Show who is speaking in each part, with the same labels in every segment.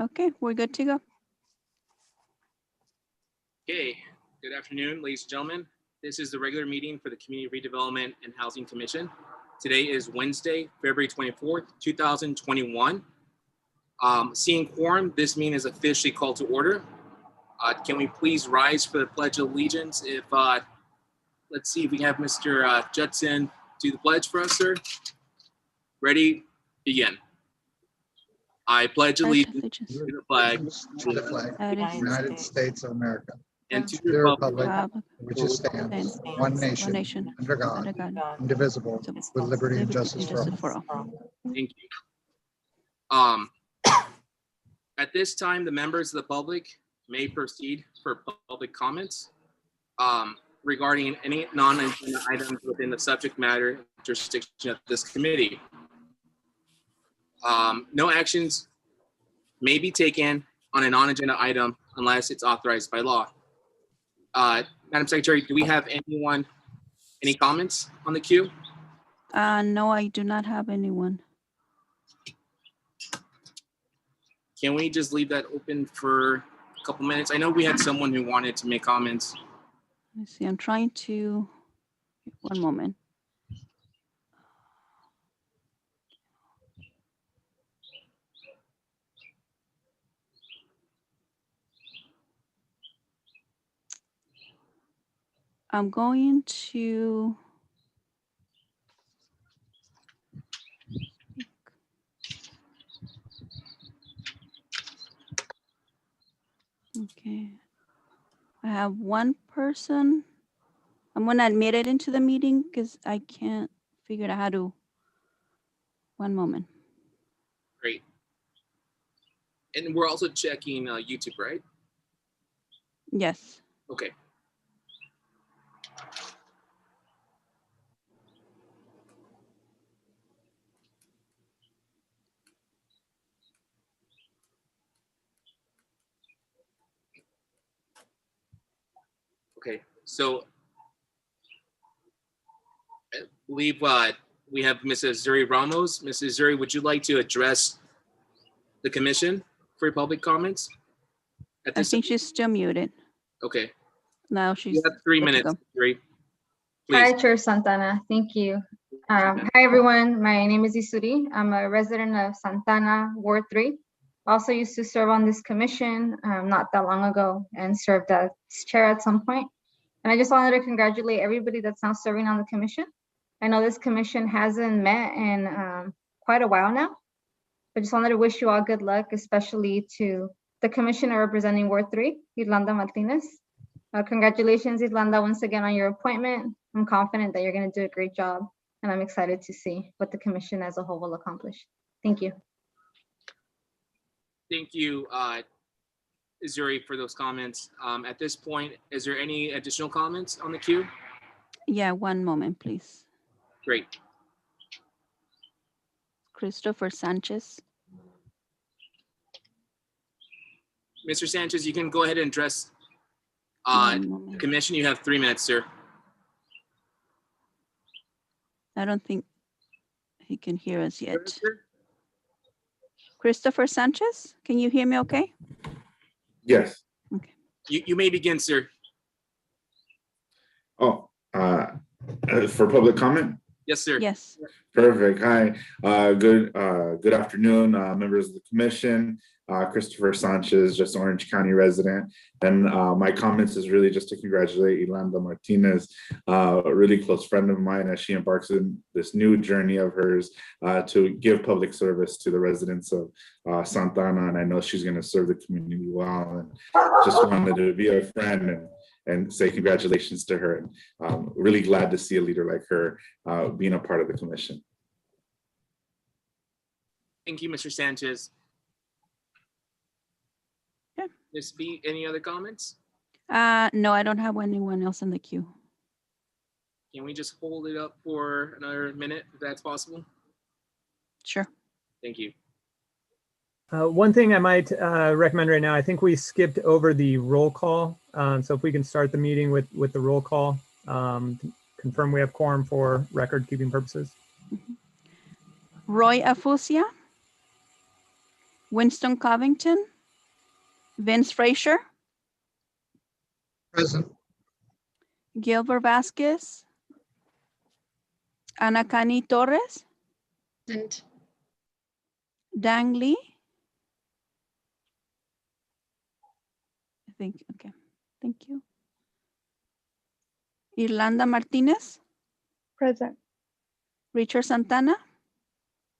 Speaker 1: Okay, we're good to go.
Speaker 2: Okay, good afternoon, ladies and gentlemen. This is the regular meeting for the Community Redevelopment and Housing Commission. Today is Wednesday, February 24th, 2021. Seeing quorum, this meeting is officially called to order. Can we please rise for the Pledge of Allegiance? Let's see if we have Mr. Judson do the pledge for us, sir. Ready? Begin. I pledge allegiance to the flag
Speaker 3: of the United States of America,
Speaker 2: and to
Speaker 3: the
Speaker 2: the republic
Speaker 3: republic which it stands, one nation, under God, indivisible, with liberty and justice for all.
Speaker 2: Thank you. At this time, the members of the public may proceed for public comments regarding any non-agenda items within the subject matter jurisdiction of this committee. No actions may be taken on a non-agenda item unless it's authorized by law. Madam Secretary, do we have any comments on the queue?
Speaker 1: No, I do not have anyone.
Speaker 2: Can we just leave that open for a couple minutes? I know we had someone who wanted to make comments.
Speaker 1: Let me see, I'm trying to, one moment. I'm going to. Okay. I have one person. I'm going to admit it into the meeting because I can't figure out how to. One moment.
Speaker 2: Great. And we're also checking YouTube, right?
Speaker 1: Yes.
Speaker 2: Okay. Okay, so I believe we have Mrs. Zuri Ramos. Mrs. Zuri, would you like to address the commission for public comments?
Speaker 1: I think she's still muted.
Speaker 2: Okay.
Speaker 1: Now she's.
Speaker 2: You have 3
Speaker 1: good to
Speaker 2: minutes,
Speaker 1: go.
Speaker 2: Zuri.
Speaker 4: Hi,
Speaker 2: Please.
Speaker 4: Chair Santana. Thank you. Hi, everyone. My name is Isuri. I'm a resident of Santana, Ward 3. Also used to serve on this commission not that long ago and served as chair at some point. And I just wanted to congratulate everybody that's now serving on the commission. I know this commission hasn't met in quite a while now. I just wanted to wish you all good luck, especially to the commissioner representing Ward 3, Irlanda Martinez. Congratulations, Irlanda, once again on your appointment. I'm confident that you're going to do a great job, and I'm excited to see what the commission as a whole will accomplish. Thank you.
Speaker 2: Thank you, Zuri, for those comments. At this point, is there any additional comments on the queue?
Speaker 1: Yeah, one moment, please.
Speaker 2: Great.
Speaker 1: Christopher Sanchez.
Speaker 2: Mr. Sanchez, you can go ahead and address
Speaker 1: One
Speaker 2: the
Speaker 1: moment.
Speaker 2: commission. You have 3 minutes, sir.
Speaker 1: I don't think he can hear us yet.
Speaker 2: Sir?
Speaker 1: Christopher Sanchez, can you hear me okay?
Speaker 5: Yes.
Speaker 1: Okay.
Speaker 2: You may begin, sir.
Speaker 5: Oh, for public comment?
Speaker 2: Yes, sir.
Speaker 1: Yes.
Speaker 5: Perfect. Hi. Good afternoon, members of the commission. Christopher Sanchez, just Orange County resident. And my comments is really just to congratulate Irlanda Martinez, a really close friend of mine, as she embarks in this new journey of hers to give public service to the residents of Santana. And I know she's going to serve the community well. And just wanted to be a friend and say congratulations to her. And really glad to see a leader like her being a part of the commission.
Speaker 2: Thank you, Mr. Sanchez.
Speaker 1: Yeah.
Speaker 2: Ms. B, any other comments?
Speaker 1: No, I don't have anyone else in the queue.
Speaker 2: Can we just hold it up for another minute, if that's possible?
Speaker 1: Sure.
Speaker 2: Thank you.
Speaker 6: One thing I might recommend right now, I think we skipped over the roll call. So if we can start the meeting with the roll call, confirm we have quorum for record keeping purposes.
Speaker 1: Roy Afusia, Winston Covington, Vince Frazier,
Speaker 3: Present.
Speaker 1: Gilbert Vasquez, Ana Cani Torres,
Speaker 7: Present.
Speaker 1: Dang Lee. I think, okay, thank you. Irlanda Martinez,
Speaker 7: Present.
Speaker 1: Richard Santana,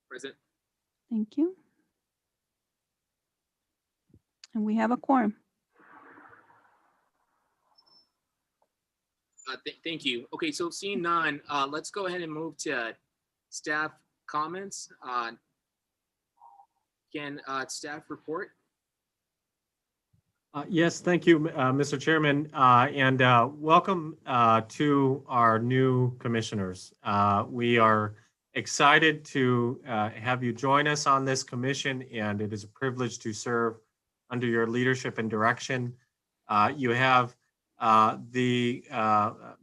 Speaker 2: Present.
Speaker 1: thank you. And we have a quorum.
Speaker 2: Thank you. Okay, so seeing none, let's go ahead and move to staff comments. Can staff report?
Speaker 8: Yes, thank you, Mr. Chairman, and welcome to our new commissioners. We are excited to have you join us on this commission, and it is a privilege to serve under your leadership and direction. You have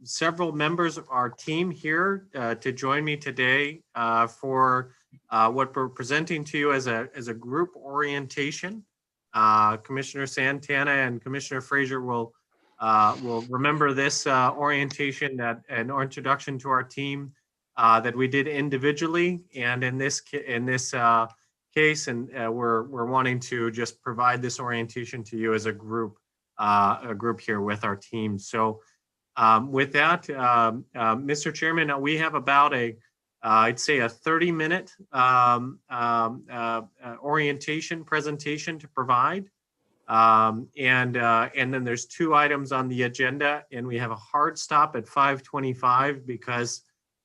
Speaker 8: several members of our team here to join me today for what we're presenting to you as a group orientation. Commissioner Santana and Commissioner Frazier will remember this orientation, that an introduction to our team that we did individually, and in this case, and we're wanting to just provide this orientation to you as a group here with our team. So with that, Mr. Chairman, we have about I'd say a 30-minute orientation presentation to provide. And then there's 2 items on the agenda, and we have a hard stop at 5:25 because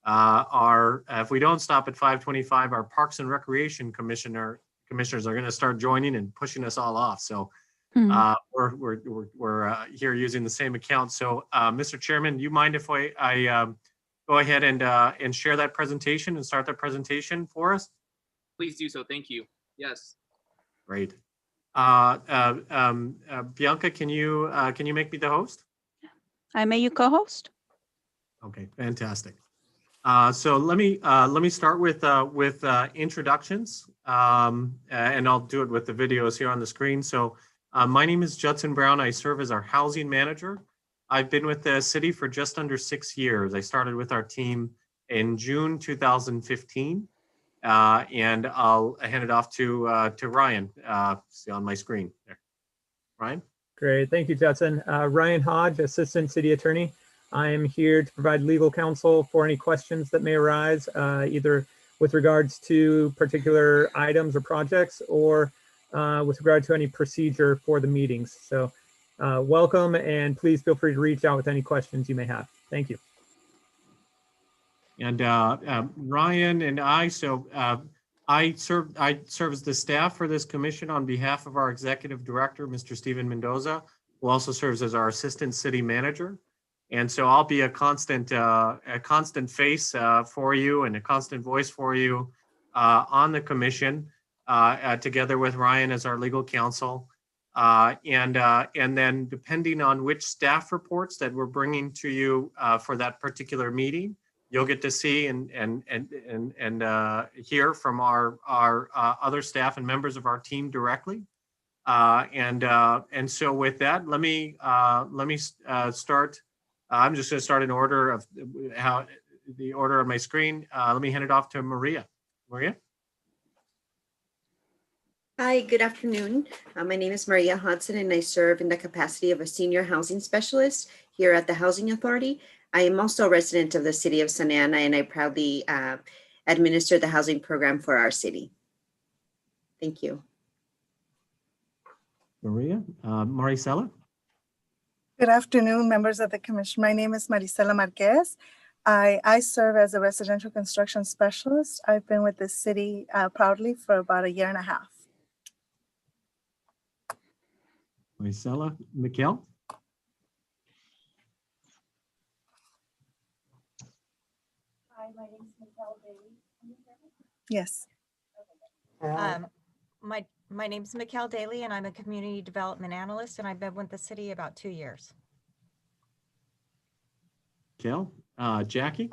Speaker 8: if we don't stop at 5:25, our Parks and Recreation commissioners are going to start joining and pushing us all off. So we're here using the same account. So Mr. Chairman, do you mind if I go ahead and share that presentation and start that presentation for us?
Speaker 2: Please do so. Thank you. Yes.
Speaker 8: Great. Bianca, can you make me the host?
Speaker 1: I may you co-host.
Speaker 8: Okay, fantastic. So let me start with introductions, and I'll do it with the videos here on the screen. So my name is Judson Brown. I serve as our housing manager. I've been with the city for just under 6 years. I started with our team in June 2015, and I'll hand it off to Ryan. See on my screen there. Ryan.
Speaker 6: Great, thank you, Judson. Ryan Hodge, Assistant City Attorney. I am here to provide legal counsel for any questions that may arise, either with regards to particular items or projects, or with regard to any procedure for the meetings. So welcome, and please feel free to reach out with any questions you may have. Thank you.
Speaker 8: And Ryan and I serve as the staff for this commission on behalf of our executive director, Mr. Steven Mendoza, who also serves as our assistant city manager. And so I'll be a constant face for you and a constant voice for you on the commission, together with Ryan as our legal counsel. And then depending on which staff reports that we're bringing to you for that particular meeting, you'll get to see and hear from our other staff and members of our team directly. And so with that, let me start. I'm just going to start in order of the order of my screen. Let me hand it off to Maria. Maria.
Speaker 9: Hi, good afternoon. My name is Maria Hodson, and I serve in the capacity of a senior housing specialist here at the Housing Authority. I am also a resident of the city of Santa Ana, and I proudly administer the housing program for our city. Thank you.
Speaker 8: Maria. Maricela.
Speaker 10: Good afternoon, members of the commission. My name is Maricela Marquez. I serve as a residential construction specialist. I've been with the city proudly for about 1.5 years.
Speaker 8: Maricela. Mikhail.
Speaker 10: Hi, my name is Mikhail Daly. Yes.
Speaker 11: My name is Mikhail Daly, and I'm a community development analyst, and I've been with the city about 2 years.
Speaker 8: Mikhail. Jackie.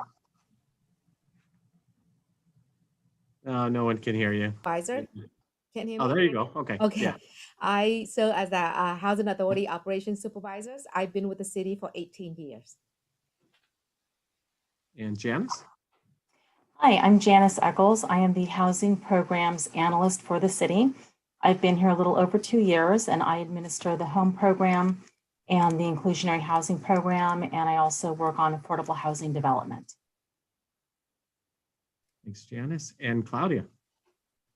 Speaker 8: No one can hear you.
Speaker 12: Advisor. Can you hear
Speaker 8: Oh,
Speaker 12: me?
Speaker 8: there you go. Okay.
Speaker 12: Okay.
Speaker 8: Yeah.
Speaker 12: I serve as a housing authority operations supervisors. I've been with the city for 18 years.
Speaker 8: And Janice?
Speaker 13: Hi, I'm Janice Eccles. I am the Housing Programs Analyst for the city. I've been here a little over 2 years, and I administer the home program and the inclusionary housing program, and I also work on affordable housing development.
Speaker 8: Thanks, Janice. And Claudia?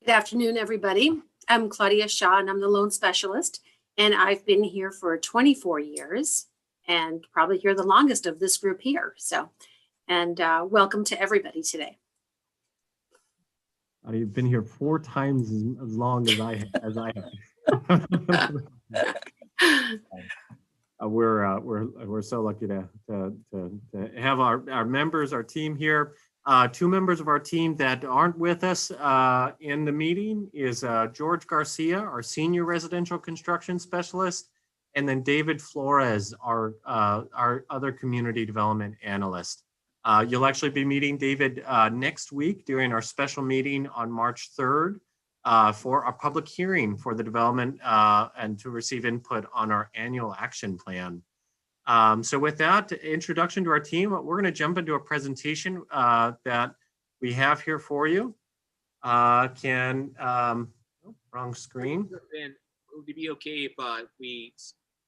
Speaker 14: Good afternoon, everybody. I'm Claudia Shaw, and I'm the loan specialist, and I've been here for 24 years and probably here the longest of this group here. So, and welcome to everybody today.
Speaker 8: You've been here 4 times as long as I have. We're so lucky to have our members, our team here. 2 members of our team that aren't with us in the meeting is George Garcia, our senior residential construction specialist, and then David Flores, our other community development analyst. You'll actually be meeting David next week during our special meeting on March 3rd for a public hearing for the development and to receive input on our annual action plan. So with that introduction to our team, we're going to jump into a presentation that we have here for you. Wrong screen.
Speaker 2: Ben, would it be okay if we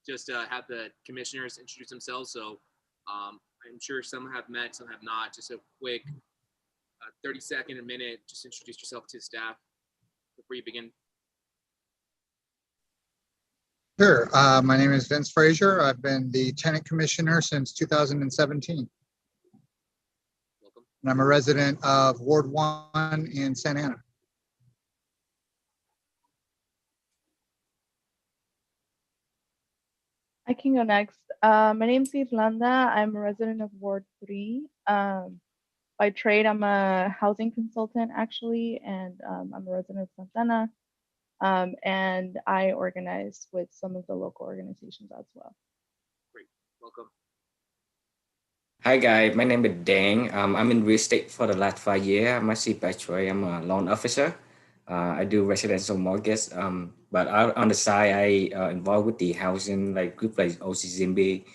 Speaker 2: just have the commissioners introduce themselves? So I'm sure some have met, some have not. Just a quick 30-second, a minute, just introduce yourself to staff before you begin.
Speaker 3: Sure. My name is Vince Frazier. I've been the tenant commissioner since 2017.
Speaker 2: Welcome.
Speaker 3: And I'm a resident of Ward 1 in Santa Ana.
Speaker 7: I can go next. My name's Irlanda. I'm a resident of Ward 3. By trade, I'm a housing consultant, actually, and I'm a resident of Santana. And I organize with some of the local organizations as well.
Speaker 2: Great. Welcome.
Speaker 15: Hi guys, my name is Dan. I'm in real estate for the last 5 years. I'm actually by trade, I'm a loan officer. I do residential mortgage, but on the side, I involved with the housing like group like OCZMB.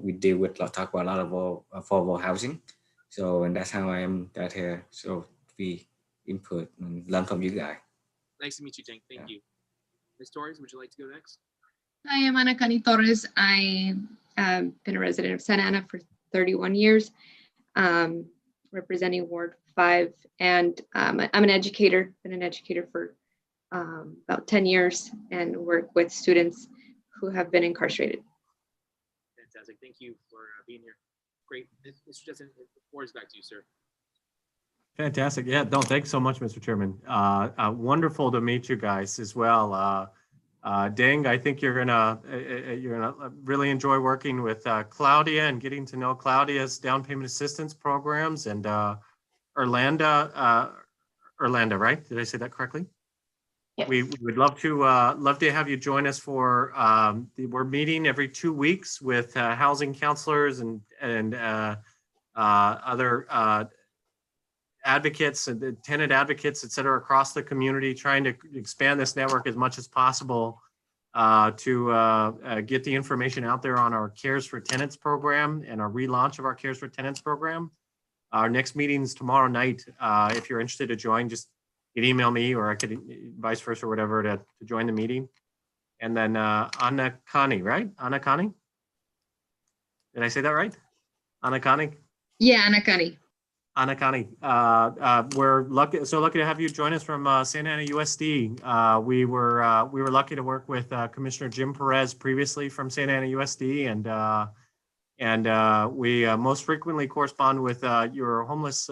Speaker 15: We deal with talk about a lot of affordable housing. So, and that's how I am got here. So we input and learn from you guys.
Speaker 2: Nice to meet you, Jane. Thank you. Ms. Torres, would you like to go next?
Speaker 16: Hi, I'm Ana Cani Torres. I've been a resident of Santa Ana for 31 years, representing Ward 5. And I'm an educator, been an educator for about 10 years and work with students who have been incarcerated.
Speaker 2: Fantastic. Thank you for being here. Great. Mr. Justin, the floor is back to you, sir.
Speaker 8: Fantastic. Yeah, no, thanks so much, Mr. Chairman. Wonderful to meet you guys as well. Deng, I think you're gonna really enjoy working with Claudia and getting to know Claudia's down payment assistance programs, and Orlando, right? Did I say that correctly?
Speaker 16: Yes.
Speaker 8: We would love to have you join us for we're meeting every 2 weeks with housing counselors and other advocates and tenant advocates, et cetera, across the community, trying to expand this network as much as possible to get the information out there on our Cares for Tenants program and our relaunch of our Cares for Tenants program. Our next meeting's tomorrow night. If you're interested to join, just you can email me, or I could vice versa or whatever to join the meeting. And then Ana Cani, right? Ana Cani? Did I say that right? Ana Cani?
Speaker 16: Yeah, Ana Cani.
Speaker 8: Ana Cani, we're lucky to have you join us from Santa Ana USD. We were lucky to work with Commissioner Jim Perez previously from Santa Ana USD, and we most frequently correspond with your homeless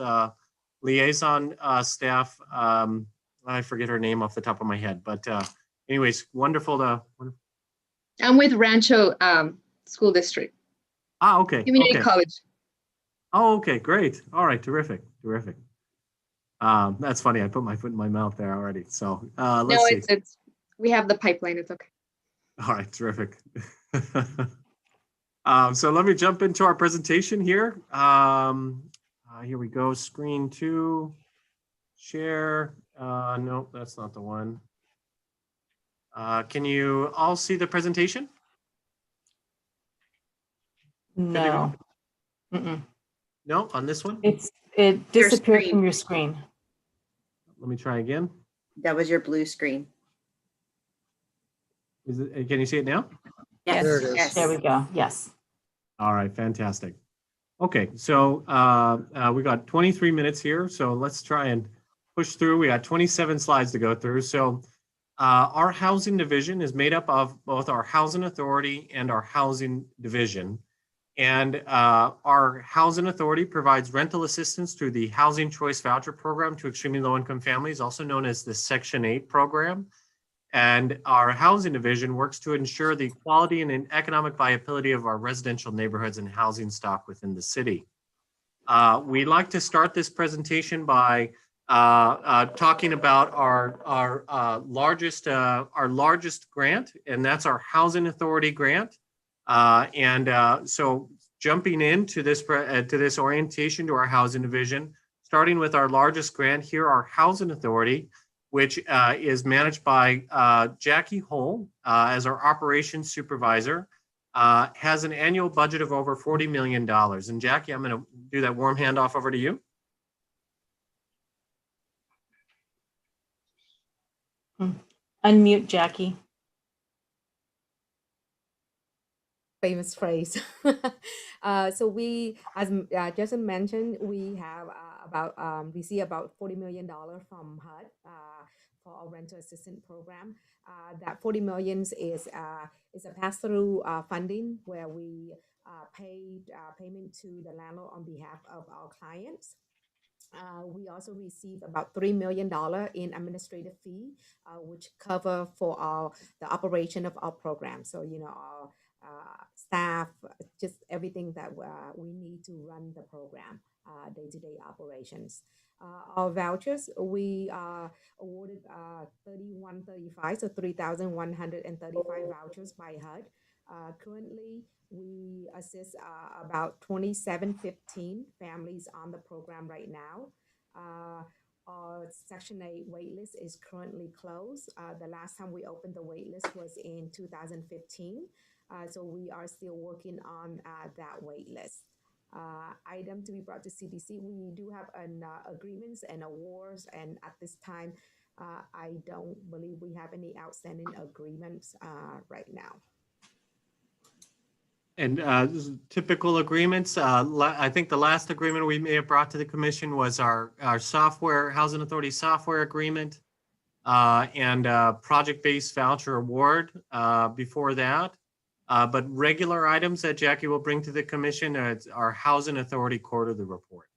Speaker 8: liaison staff. I forget her name off the top of my head, but anyways, wonderful to.
Speaker 16: I'm with Rancho School District.
Speaker 8: Ah, okay.
Speaker 16: Community
Speaker 8: okay.
Speaker 16: College.
Speaker 8: Oh, okay, great. All right, terrific. That's funny. I put my foot in my mouth there already. So let's see.
Speaker 16: It's we have the pipeline. It's okay.
Speaker 8: All right, terrific. So let me jump into our presentation here. Here we go. Screen 2, share. No, that's not the one. Can you all see the presentation?
Speaker 13: No. Mm-mm.
Speaker 8: No, on this one?
Speaker 13: It disappeared from your screen.
Speaker 8: Let me try again.
Speaker 9: That was your blue screen.
Speaker 8: Is it, can you see it now?
Speaker 9: Yes.
Speaker 3: There it is.
Speaker 9: Yes.
Speaker 13: There we go. Yes.
Speaker 8: All right, fantastic. Okay, so we got 23 minutes here, so let's try and push through. We got 27 slides to go through. So our housing division is made up of both our housing authority and our housing division. And our housing authority provides rental assistance through the Housing Choice Voucher Program to extremely low-income families, also known as the Section 8 program. And our housing division works to ensure the quality and economic viability of our residential neighborhoods and housing stock within the city. We'd like to start this presentation by talking about our largest grant, and that's our Housing Authority grant. So jumping into this orientation to our housing division, starting with our largest grant here, our Housing Authority, which is managed by Jackie Hull as our operations supervisor, has an annual budget of over $40 million. And Jackie, I'm going to do that warm handoff over to you.
Speaker 13: Unmute, Jackie.
Speaker 12: Famous phrase. So we, as Jason mentioned, we have we see about $40 million from HUD for our rental assistance program. That $40 million is a pass-through funding where we pay payment to the landlord on behalf of our clients. We also receive about $3 million in administrative fee, which cover for the operation of our program. So, our staff, just everything that we need to run the program, day-to-day operations. Our vouchers, we awarded 3135, so 3,135 vouchers by HUD. Currently, we assist about 2715 families on the program right now. Our Section 8 waitlist is currently closed. The last time we opened the waitlist was in 2015. So we are still working on that waitlist. Item to be brought to CDC, we do have an agreements and awards, and at this time, I don't believe we have any outstanding agreements right now.
Speaker 8: And typical agreements, I think the last agreement we may have brought to the commission was our software, Housing Authority software agreement, and project-based voucher award before that. But regular items that Jackie will bring to the commission are Housing Authority quarterly report.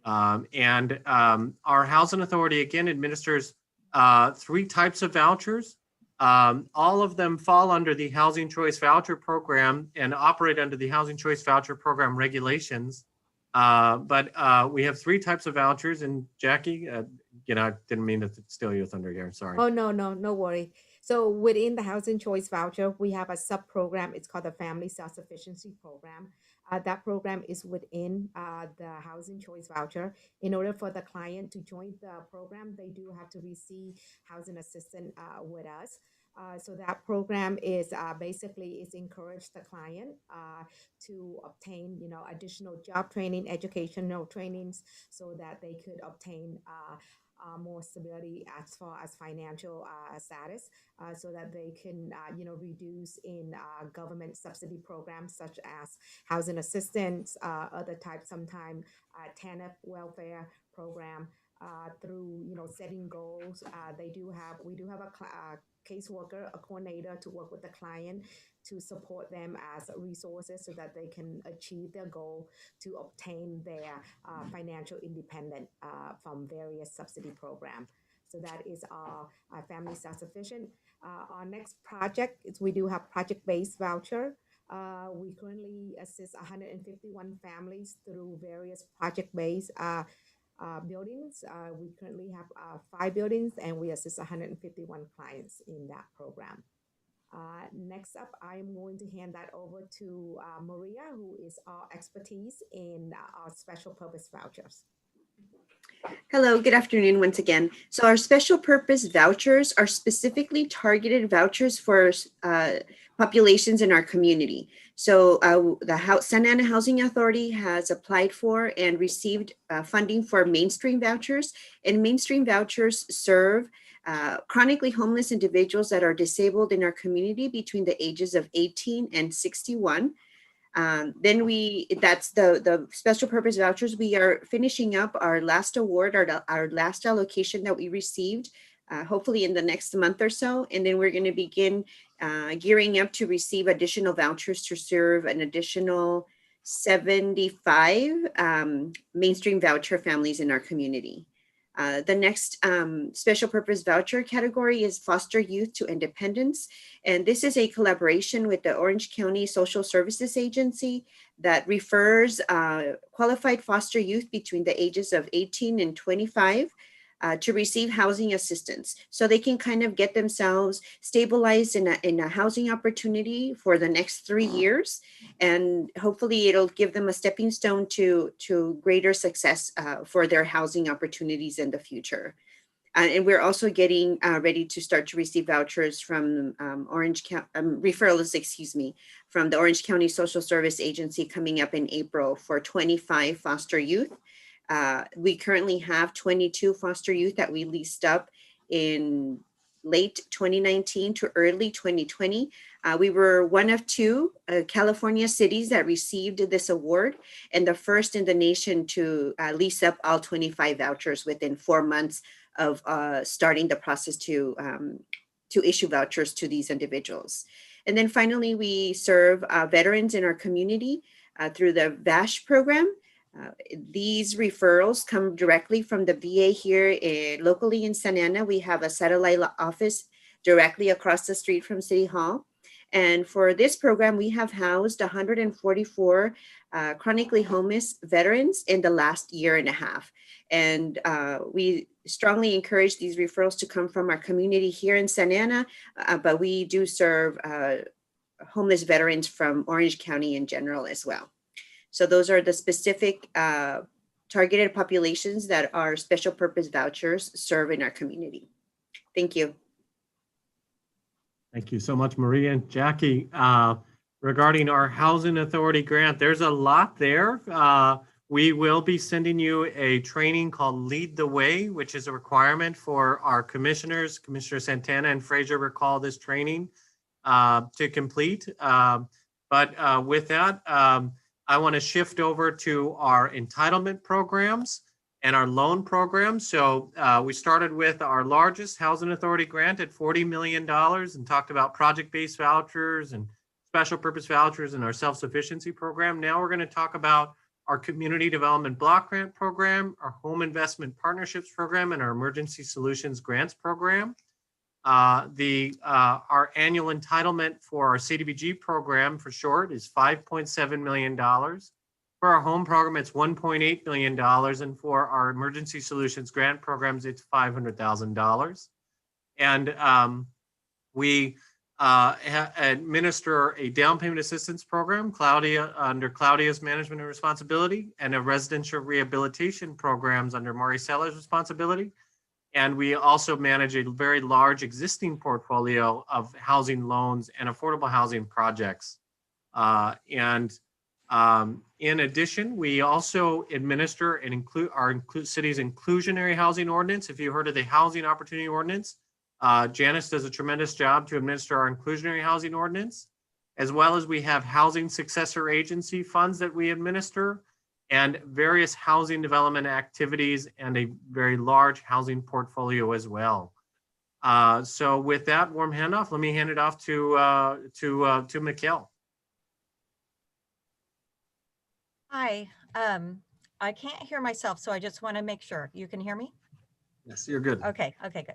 Speaker 8: Our Housing Authority, again, administers 3 types of vouchers. All of them fall under the Housing Choice Voucher Program and operate under the Housing Choice Voucher Program regulations. But we have 3 types of vouchers. And Jackie, I didn't mean to steal your thunder here. Sorry.
Speaker 12: Oh, no worry. So within the Housing Choice Voucher, we have a sub-program. It's called the Family Self-Sufficiency Program. That program is within the Housing Choice Voucher. In order for the client to join the program, they do have to receive housing assistance with us. So that program is basically encourage the client to obtain, additional job training, educational trainings, so that they could obtain more stability as far as financial status, so that they can, reduce in government subsidy programs such as housing assistance, other types, sometimes TANF welfare program. Through setting goals, we do have a caseworker, a coordinator to work with the client to support them as resources so that they can achieve their goal to obtain their financial independence from various subsidy programs. So that is our family self-sufficient. Our next project is we do have project-based voucher. We currently assist 151 families through various project-based buildings. We currently have 5 buildings, and we assist 151 clients in that program. Next up, I am going to hand that over to Maria, who is our expertise in our special purpose vouchers.
Speaker 9: Hello, good afternoon once again. So our special purpose vouchers are specifically targeted vouchers for populations in our community. So the Santa Ana Housing Authority has applied for and received funding for mainstream vouchers, and mainstream vouchers serve chronically homeless individuals that are disabled in our community between the ages of 18 and 61. Then that's the special purpose vouchers. We are finishing up our last award, our last allocation that we received, hopefully in the next month or so. And then we're going to begin gearing up to receive additional vouchers to serve an additional 75 mainstream voucher families in our community. The next special purpose voucher category is foster youth to independence. And this is a collaboration with the Orange County Social Services Agency that refers qualified foster youth between the ages of 18 and 25 to receive housing assistance. So they can kind of get themselves stabilized in a housing opportunity for the next 3 years. And hopefully it'll give them a stepping stone to greater success for their housing opportunities in the future. And we're also getting ready to start to receive vouchers from referrals, from the Orange County Social Service Agency coming up in April for 25 foster youth. We currently have 22 foster youth that we leased up in late 2019 to early 2020. We were one of 2 California cities that received this award, and the first in the nation to lease up all 25 vouchers within 4 months of starting the process to issue vouchers to these individuals. And then finally, we serve veterans in our community through the VASH program. These referrals come directly from the VA here locally in Santa Ana. We have a satellite office directly across the street from City Hall. And for this program, we have housed 144 chronically homeless veterans in the last year and a half. And we strongly encourage these referrals to come from our community here in Santa Ana, but we do serve homeless veterans from Orange County in general as well. So those are the specific targeted populations that our special purpose vouchers serve in our community. Thank you.
Speaker 8: Thank you so much, Maria and Jackie. Regarding our Housing Authority grant, there's a lot there. We will be sending you a training called Lead the Way, which is a requirement for our commissioners. Commissioner Santana and Frazier recall this training to complete. But with that, I want to shift over to our entitlement programs and our loan program. So we started with our largest Housing Authority grant at $40 million and talked about project-based vouchers and special purpose vouchers and our self-sufficiency program. Now we're going to talk about our Community Development Block Grant Program, our Home Investment Partnerships Program, and our Emergency Solutions Grants Program. Our annual entitlement for our CDBG program, for short, is $5.7 million. For our home program, it's $1.8 million. And for our Emergency Solutions Grant Programs, it's $500,000. And we administer a down payment assistance program, under Claudia's management and responsibility, and a residential rehabilitation programs under Maricella's responsibility. And we also manage a very large existing portfolio of housing loans and affordable housing projects. In addition, we also administer and include our city's inclusionary housing ordinance. If you heard of the Housing Opportunity Ordinance, Janice does a tremendous job to administer our inclusionary housing ordinance, as well as we have housing successor agency funds that we administer and various housing development activities and a very large housing portfolio as well. So with that warm handoff, let me hand it off to Mikkel.
Speaker 11: Hi, I can't hear myself, so I just want to make sure you can hear me.
Speaker 8: Yes, you're good.
Speaker 11: Okay, good.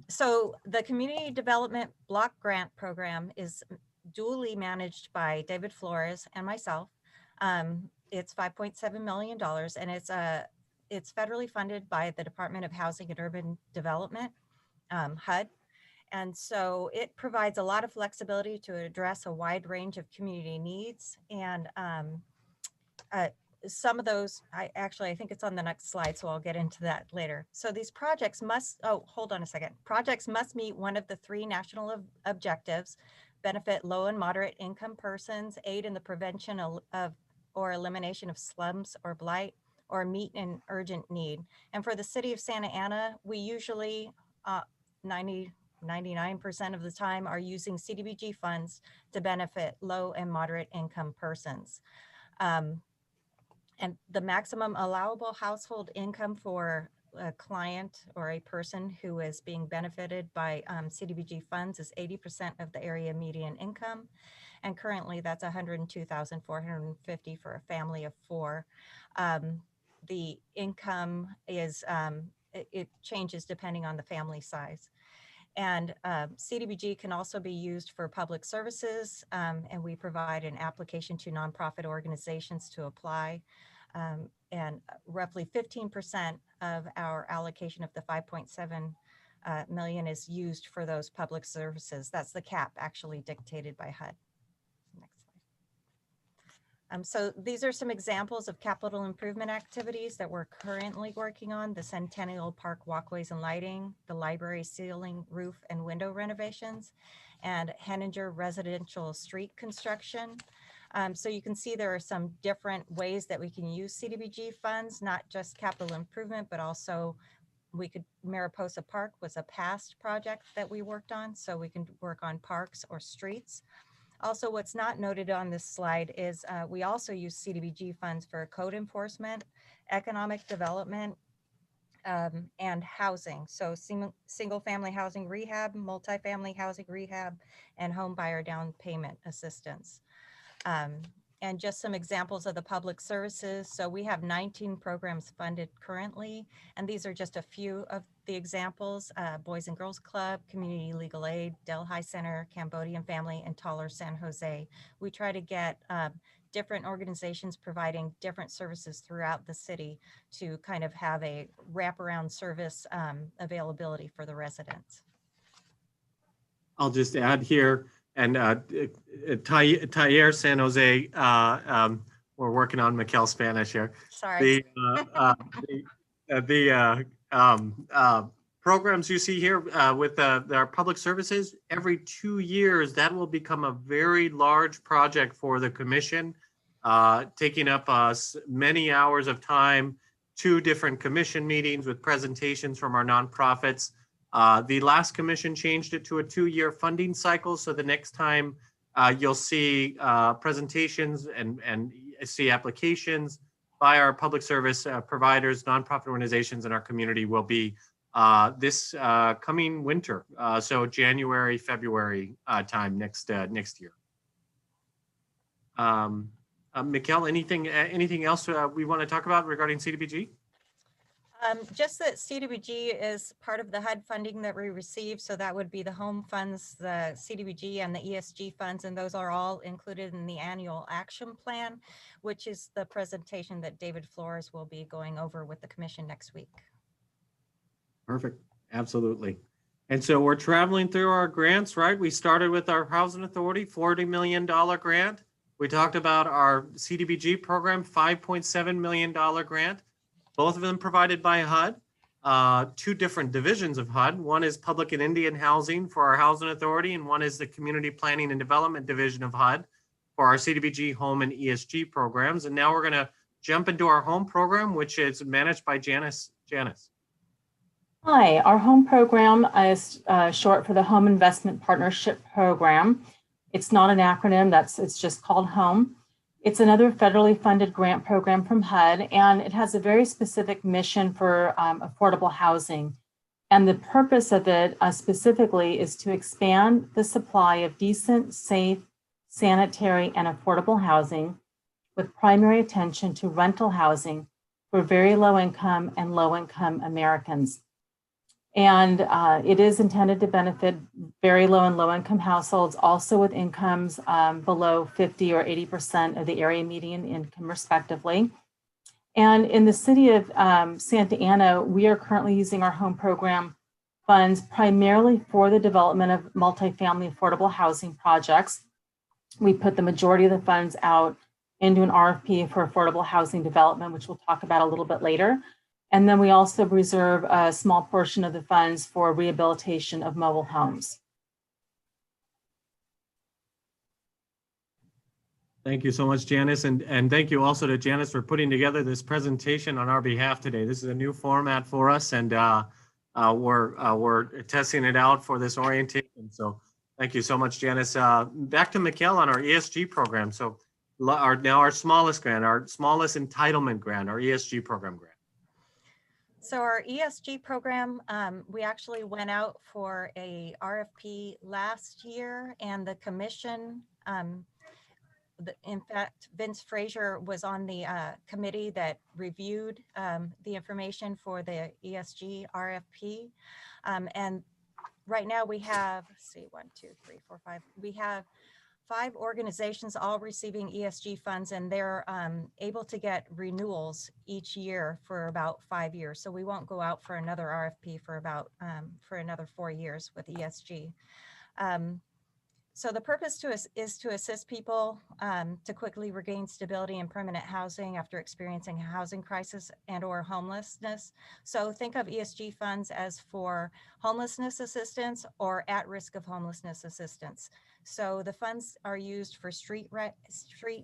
Speaker 11: So the Community Development Block Grant Program is duly managed by David Flores and myself. It's $5.7 million, and it's federally funded by the Department of Housing and Urban Development, HUD. And so it provides a lot of flexibility to address a wide range of community needs. And some of those, I think it's on the next slide, so I'll get into that later. So these projects must, oh, hold on a second. Projects must meet one of the 3 national objectives: benefit low and moderate income persons, aid in the prevention of or elimination of slums or blight, or meet an urgent need. And for the city of Santa Ana, we usually 99% of the time are using CDBG funds to benefit low and moderate income persons. And the maximum allowable household income for a client or a person who is being benefited by CDBG funds is 80% of the area median income. And currently that's $102,450 for a family of 4. The income is, it changes depending on the family size. And CDBG can also be used for public services, and we provide an application to nonprofit organizations to apply. And roughly 15% of our allocation of the 5.7 million is used for those public services. That's the cap actually dictated by HUD. Next slide. So these are some examples of capital improvement activities that we're currently working on: the Centennial Park walkways and lighting, the library ceiling, roof, and window renovations, and Henninger residential street construction. So you can see there are some different ways that we can use CDBG funds, not just capital improvement, but also Mariposa Park was a past project that we worked on, so we can work on parks or streets. Also, what's not noted on this slide is we also use CDBG funds for code enforcement, economic development, and housing. So single family housing rehab, multifamily housing rehab, and home buyer down payment assistance. And just some examples of the public services. So we have 19 programs funded currently, and these are just a few of the examples: Boys and Girls Club, Community Legal Aid, Delhi Center, Cambodian Family, and Taller San Jose. We try to get different organizations providing different services throughout the city to kind of have a wraparound service availability for the residents.
Speaker 8: I'll just add here, and Taller San Jose, we're working on Mikel Spanish here.
Speaker 11: Sorry.
Speaker 8: The programs you see here with our public services, every 2 years, that will become a very large project for the commission, taking up many hours of time, 2 different commission meetings with presentations from our nonprofits. The last commission changed it to a 2-year funding cycle. So the next time you'll see presentations and see applications by our public service providers, nonprofit organizations in our community will be this coming winter. So January, February time next year. Mikel, anything else we want to talk about regarding CDBG?
Speaker 11: Just that CDBG is part of the HUD funding that we receive. So that would be the home funds, the CDBG, and the ESG funds. And those are all included in the annual action plan, which is the presentation that David Flores will be going over with the commission next week.
Speaker 8: Perfect. Absolutely. And so we're traveling through our grants, right? We started with our Housing Authority, $40 million grant. We talked about our CDBG program, $5.7 million grant. Both of them provided by HUD, 2 different divisions of HUD. One is Public and Indian Housing for our Housing Authority, and one is the Community Planning and Development Division of HUD for our CDBG home and ESG programs. And now we're going to jump into our home program, which is managed by Janice.
Speaker 13: Hi, our home program is short for the Home Investment Partnership Program. It's not an acronym, it's just called HOME. It's another federally funded grant program from HUD, and it has a very specific mission for affordable housing. And the purpose of it specifically is to expand the supply of decent, safe, sanitary, and affordable housing with primary attention to rental housing for very low income and low income Americans. And it is intended to benefit very low and low income households, also with incomes below 50 or 80% of the area median income respectively. And in the city of Santa Ana, we are currently using our home program funds primarily for the development of multifamily affordable housing projects. We put the majority of the funds out into an RFP for affordable housing development, which we'll talk about a little bit later. And then we also reserve a small portion of the funds for rehabilitation of mobile homes.
Speaker 8: Thank you so much, Janice. And thank you also to Janice for putting together this presentation on our behalf today. This is a new format for us, and we're testing it out for this orientation. So thank you so much, Janice. Back to Mikkel on our ESG program. So now our smallest grant, our smallest entitlement grant, our ESG program grant.
Speaker 11: So our ESG program, we actually went out for a RFP last year, and the commission, in fact, Vince Frazier was on the committee that reviewed the information for the ESG RFP. And right now we have, let's see, 1, 2, 3, 4, 5. We have 5 organizations all receiving ESG funds, and they're able to get renewals each year for about 5 years. So we won't go out for another RFP for about for another 4 years with ESG. So the purpose is to assist people to quickly regain stability and permanent housing after experiencing a housing crisis and or homelessness. So think of ESG funds as for homelessness assistance or at risk of homelessness assistance. So the funds are used for street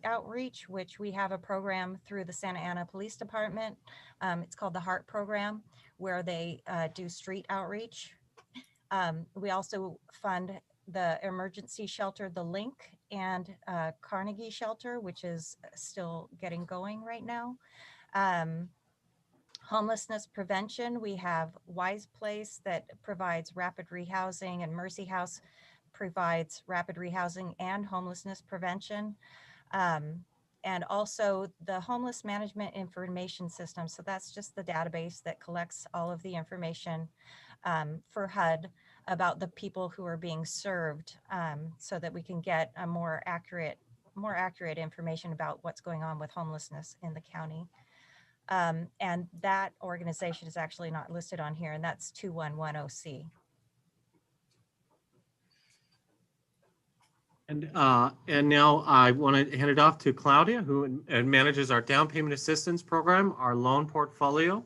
Speaker 11: outreach, which we have a program through the Santa Ana Police Department. It's called the HEART program, where they do street outreach. We also fund the emergency shelter, the Link, and Carnegie Shelter, which is still getting going right now. Homelessness prevention, we have Wise Place that provides rapid rehousing, and Mercy House provides rapid rehousing and homelessness prevention. And also the Homeless Management Information System. So that's just the database that collects all of the information for HUD about the people who are being served, so that we can get a more accurate information about what's going on with homelessness in the county. And that organization is actually not listed on here, and that's 2110C.
Speaker 8: And now I want to hand it off to Claudia, who manages our down payment assistance program, our loan portfolio.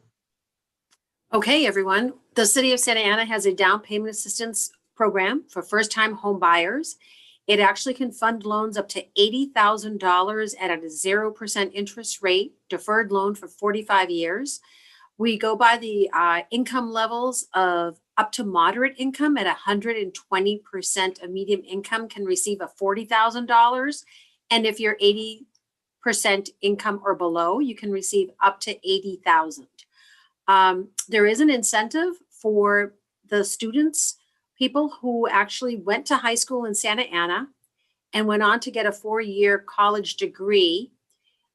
Speaker 14: Okay, everyone. The City of Santa Ana has a down payment assistance program for first-time home buyers. It actually can fund loans up to $80,000 at a 0% interest rate, deferred loan for 45 years. We go by the income levels of up to moderate income at 120% of median income can receive a $40,000. And if you're 80% income or below, you can receive up to $80,000. There is an incentive for the students, people who actually went to high school in Santa Ana and went on to get a 4-year college degree.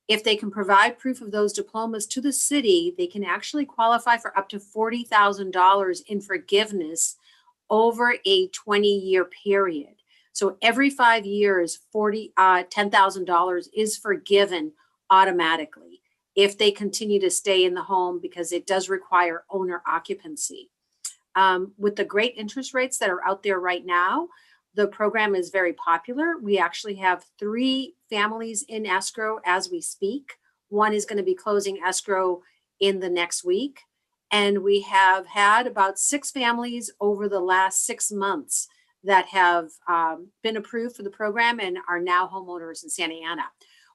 Speaker 14: If they can provide proof of those diplomas to the city, they can actually qualify for up to $40,000 in forgiveness over a 20-year period. So every 5 years, $10,000 is forgiven automatically if they continue to stay in the home, because it does require owner occupancy. With the great interest rates that are out there right now, the program is very popular. We actually have 3 families in escrow as we speak. One is going to be closing escrow in the next week. And we have had about 6 families over the last 6 months that have been approved for the program and are now homeowners in Santa Ana.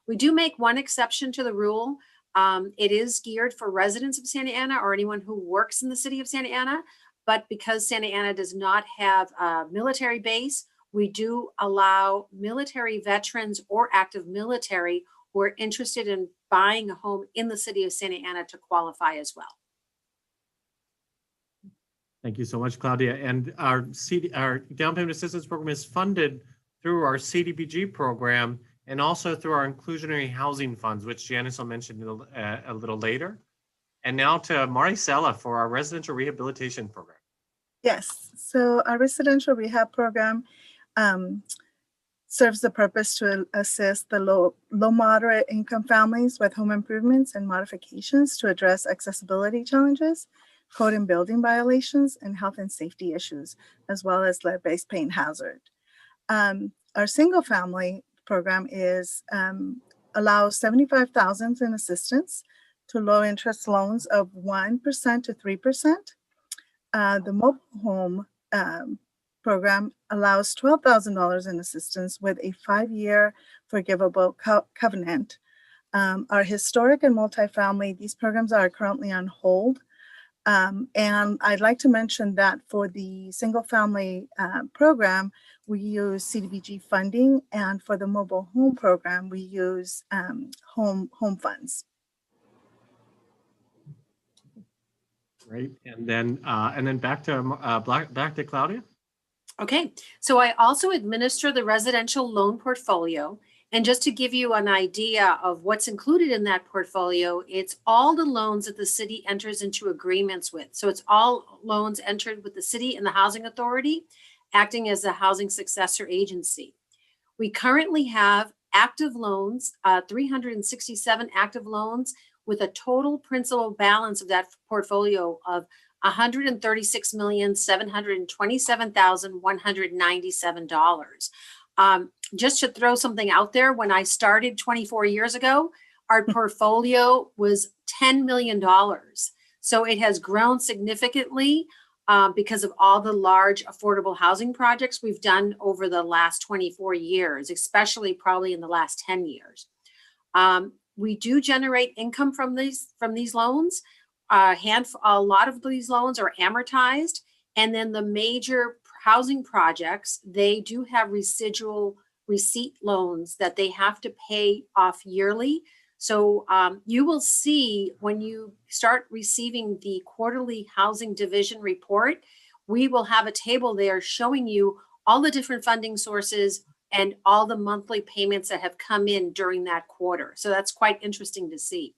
Speaker 14: We do make one exception to the rule. It is geared for residents of Santa Ana or anyone who works in the city of Santa Ana. But because Santa Ana does not have a military base, we do allow military veterans or active military who are interested in buying a home in the city of Santa Ana to qualify as well.
Speaker 8: Thank you so much, Claudia. And our down payment assistance program is funded through our CDBG program and also through our inclusionary housing funds, which Janice will mention a little later. And now to Maricela for our residential rehabilitation program.
Speaker 10: Yes, so our residential rehab program serves the purpose to assist the low moderate income families with home improvements and modifications to address accessibility challenges, code and building violations, and health and safety issues, as well as lead-based paint hazard. Our single family program is allows $75,000 in assistance to low interest loans of 1% to 3%. The mobile home program allows $12,000 in assistance with a 5-year forgivable covenant. Our historic and multifamily, these programs are currently on hold. And I'd like to mention that for the single family program, we use CDBG funding, and for the mobile home program, we use home funds.
Speaker 8: Great. And then back to Claudia.
Speaker 14: Okay, so I also administer the residential loan portfolio. And just to give you an idea of what's included in that portfolio, it's all the loans that the city enters into agreements with. So it's all loans entered with the city and the housing authority, acting as a housing successor agency. We currently have active loans, 367 active loans, with a total principal balance of that portfolio of $136,727,197. Just to throw something out there, when I started 24 years ago, our portfolio was $10 million. So it has grown significantly because of all the large affordable housing projects we've done over the last 24 years, especially probably in the last 10 years. We do generate income from these loans. A lot of these loans are amortized, and then the major housing projects, they do have residual receipt loans that they have to pay off yearly. So you will see when you start receiving the quarterly housing division report, we will have a table there showing you all the different funding sources and all the monthly payments that have come in during that quarter. So that's quite interesting to see.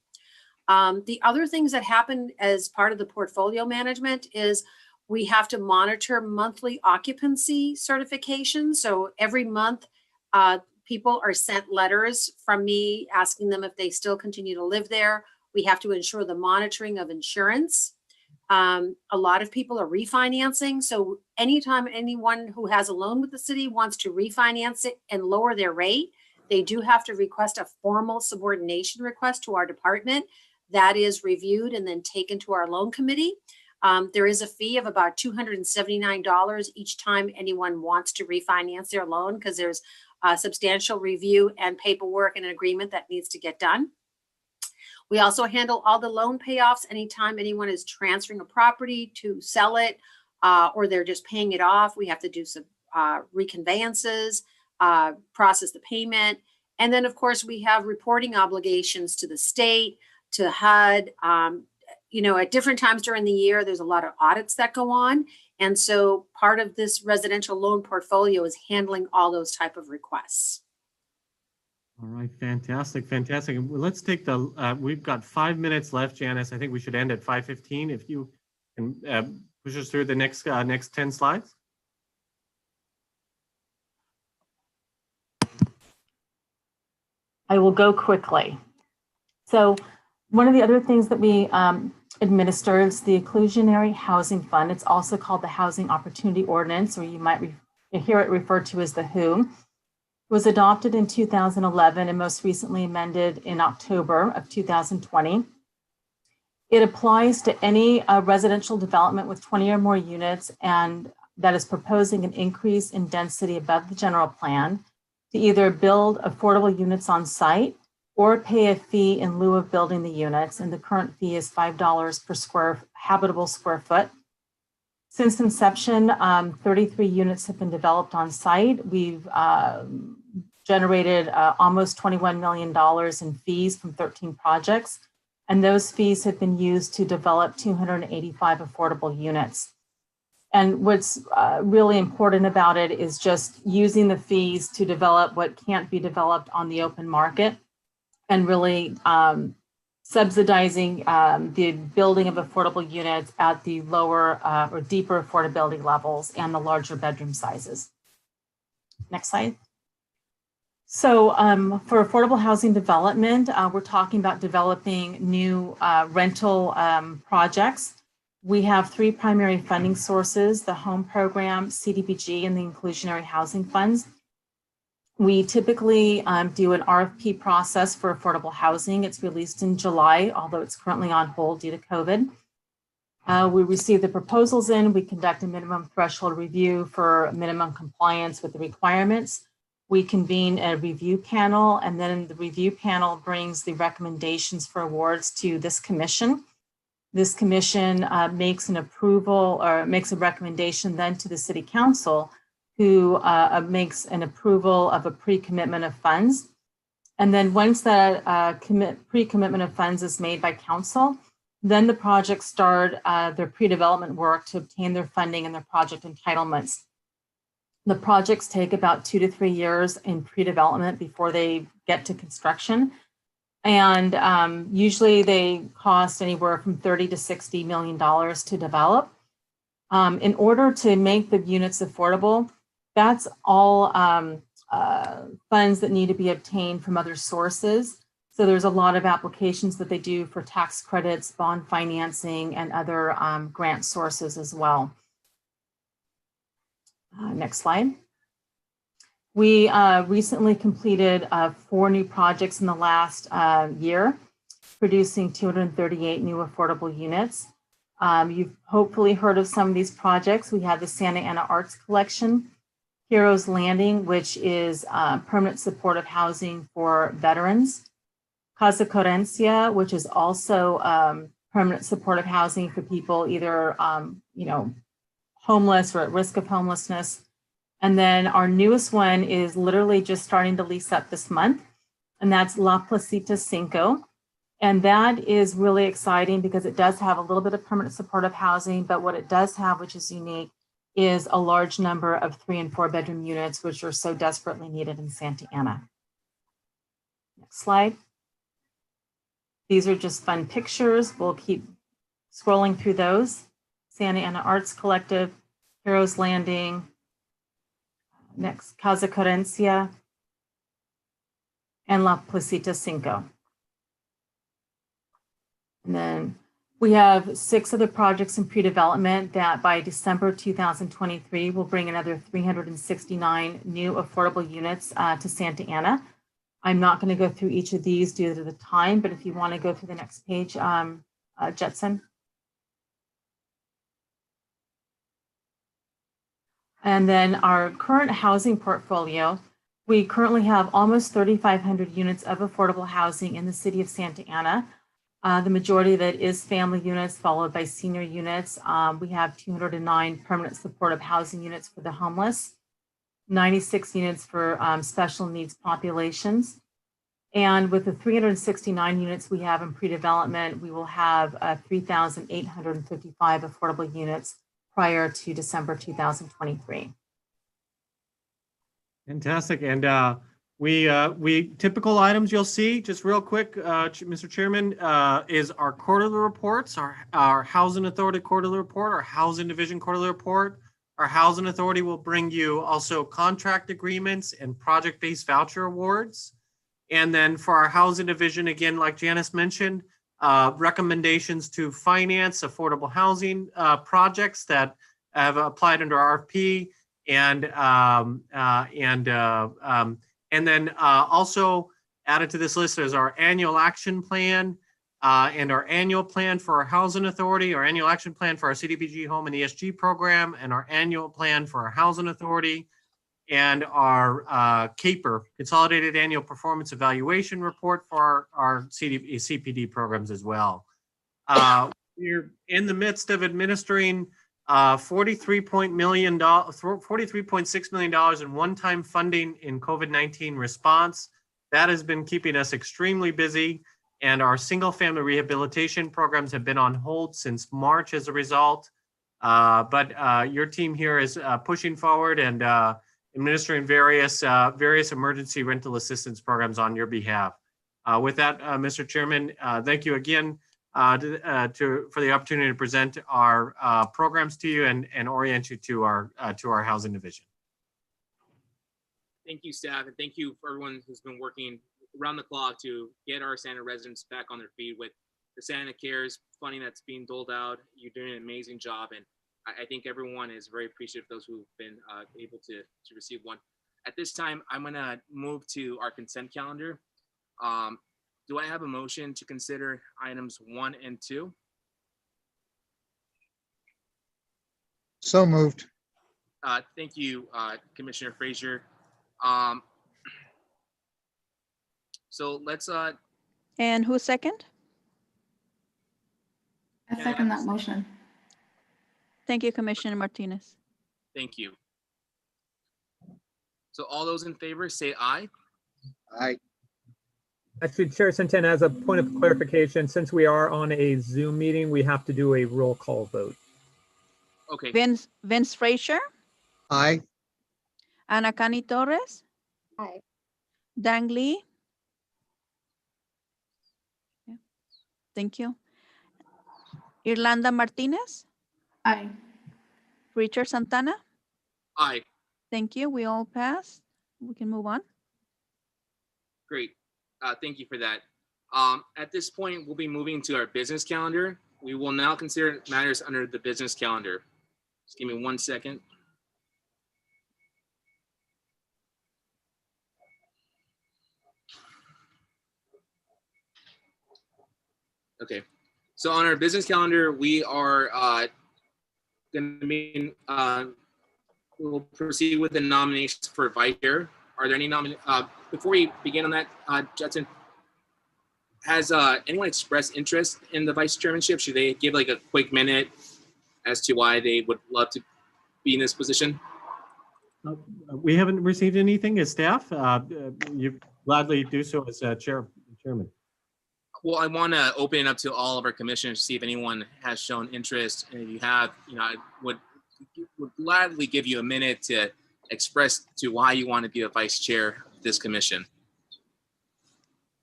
Speaker 14: The other things that happen as part of the portfolio management is we have to monitor monthly occupancy certification. So every month, people are sent letters from me asking them if they still continue to live there. We have to ensure the monitoring of insurance. A lot of people are refinancing. So anytime anyone who has a loan with the city wants to refinance it and lower their rate, they do have to request a formal subordination request to our department. That is reviewed and then taken to our loan committee. There is a fee of about $279 each time anyone wants to refinance their loan, because there's a substantial review and paperwork and an agreement that needs to get done. We also handle all the loan payoffs anytime anyone is transferring a property to sell it, or they're just paying it off. We have to do some reconveyances, process the payment. And then, of course, we have reporting obligations to the state, to HUD. At different times during the year, there's a lot of audits that go on. And so part of this residential loan portfolio is handling all those type of requests.
Speaker 8: All right, fantastic. Let's take we've got 5 minutes left, Janice. I think we should end at 5:15. If you can push us through the next 10 slides.
Speaker 13: I will go quickly. So one of the other things that we administer is the Inclusionary Housing Fund. It's also called the Housing Opportunity Ordinance, or you might hear it referred to as the WHO. It was adopted in 2011 and most recently amended in October of 2020. It applies to any residential development with 20 or more units and that is proposing an increase in density above the general plan to either build affordable units on site or pay a fee in lieu of building the units. And the current fee is $5 per habitable square foot. Since inception, 33 units have been developed on site. We've generated almost $21 million in fees from 13 projects. And those fees have been used to develop 285 affordable units. And what's really important about it is just using the fees to develop what can't be developed on the open market, and really subsidizing the building of affordable units at the lower or deeper affordability levels and the larger bedroom sizes. Next slide. So for affordable housing development, we're talking about developing new rental projects. We have 3 primary funding sources: the home program, CDBG, and the inclusionary housing funds. We typically do an RFP process for affordable housing. It's released in July, although it's currently on hold due to COVID. We receive the proposals in, we conduct a minimum threshold review for minimum compliance with the requirements. We convene a review panel, and then the review panel brings the recommendations for awards to this commission. This commission makes an approval or makes a recommendation then to the city council, who makes an approval of a pre-commitment of funds. And then once that pre-commitment of funds is made by council, then the projects start their pre-development work to obtain their funding and their project entitlements. The projects take about 2 to 3 years in pre-development before they get to construction. And usually they cost anywhere from $30 to $60 million to develop. In order to make the units affordable, that's all funds that need to be obtained from other sources. So there's a lot of applications that they do for tax credits, bond financing, and other grant sources as well. Next slide. We recently completed 4 new projects in the last year, producing 238 new affordable units. You've hopefully heard of some of these projects. We have the Santa Ana Arts Collection, Heroes Landing, which is permanent supportive housing for veterans, Casa Querencia, which is also permanent supportive housing for people either homeless or at risk of homelessness. And then our newest one is literally just starting to lease up this month, and that's La Placita Cinco. And that is really exciting because it does have a little bit of permanent supportive housing, but what it does have, which is unique, is a large number of 3 and 4 bedroom units, which are so desperately needed in Santa Ana. Next slide. These are just fun pictures. We'll keep scrolling through those. Santa Ana Arts Collective, Heroes Landing, next, Casa Querencia, and La Placita Cinco. And then we have 6 other projects in pre-development that by December 2023 will bring another 369 new affordable units to Santa Ana. I'm not going to go through each of these due to the time, but if you want to go through the next page, Jetson. And then our current housing portfolio, we currently have almost 3,500 units of affordable housing in the city of Santa Ana. The majority of it is family units followed by senior units. We have 209 permanent supportive housing units for the homeless, 96 units for special needs populations. And with the 369 units we have in pre-development, we will have 3,855 affordable units prior to December 2023.
Speaker 8: Fantastic. And we typical items you'll see, just real quick, Mr. Chairman, is our quarterly reports, our Housing Authority quarterly report, our Housing Division quarterly report. Our Housing Authority will bring you also contract agreements and project-based voucher awards. And then for our Housing Division, again, like Janice mentioned, recommendations to finance affordable housing projects that have applied under RFP, and then also added to this list is our annual action plan and our annual plan for our Housing Authority, our annual action plan for our CDBG Home and ESG program, and our annual plan for our Housing Authority, and our CAPER, Consolidated Annual Performance Evaluation Report for our CPD programs as well. We're in the midst of administering $43.6 million in one-time funding in COVID-19 response. That has been keeping us extremely busy, and our single-family rehabilitation programs have been on hold since March as a result. But your team here is pushing forward and administering various emergency rental assistance programs on your behalf. With that, Mr. Chairman, thank you again for the opportunity to present our programs to you and orient you to our Housing Division.
Speaker 2: Thank you, staff, and thank you for everyone who's been working around the clock to get our Santa residents back on their feet with the Santa Cares funding that's being doled out. You're doing an amazing job, and I think everyone is very appreciative of those who've been able to receive one. At this time, I'm gonna move to our consent calendar. Do I have a motion to consider items 1 and 2?
Speaker 3: So moved.
Speaker 2: Thank you, Commissioner Frazier. So let's,
Speaker 1: And who's second?
Speaker 17: I second that motion.
Speaker 1: Thank you, Commissioner Martinez.
Speaker 2: thank you. So all those in favor say aye.
Speaker 3: Aye.
Speaker 6: Actually, Chair Santana, as a point of clarification, since we are on a Zoom meeting, we have to do a roll call vote.
Speaker 2: Okay.
Speaker 1: Vince Frazier,
Speaker 3: Aye.
Speaker 1: Ana Cani Torres,
Speaker 16: Aye.
Speaker 1: Dang Lee. Yeah. Thank you. Irlanda Martinez,
Speaker 17: Aye.
Speaker 1: Richard Santana.
Speaker 2: Aye.
Speaker 1: Thank you. We all passed. We can move on.
Speaker 2: Great. Thank you for that. At this point, we'll be moving to our business calendar. We will now consider matters under the business calendar. Just give me 1 second. Okay. So on our business calendar, we are going to be, we'll proceed with the nominations for vice chair. Are there any before we begin on that, Judson, has anyone expressed interest in the vice chairmanship? Should they give like a quick minute as to why they would love to be in this position?
Speaker 8: We haven't received anything as staff. You gladly do so as chairman.
Speaker 2: Well, I want to open it up to all of our commissioners to see if anyone has shown interest. And if you have, I would gladly give you a minute to express to why you want to be a vice chair of this commission.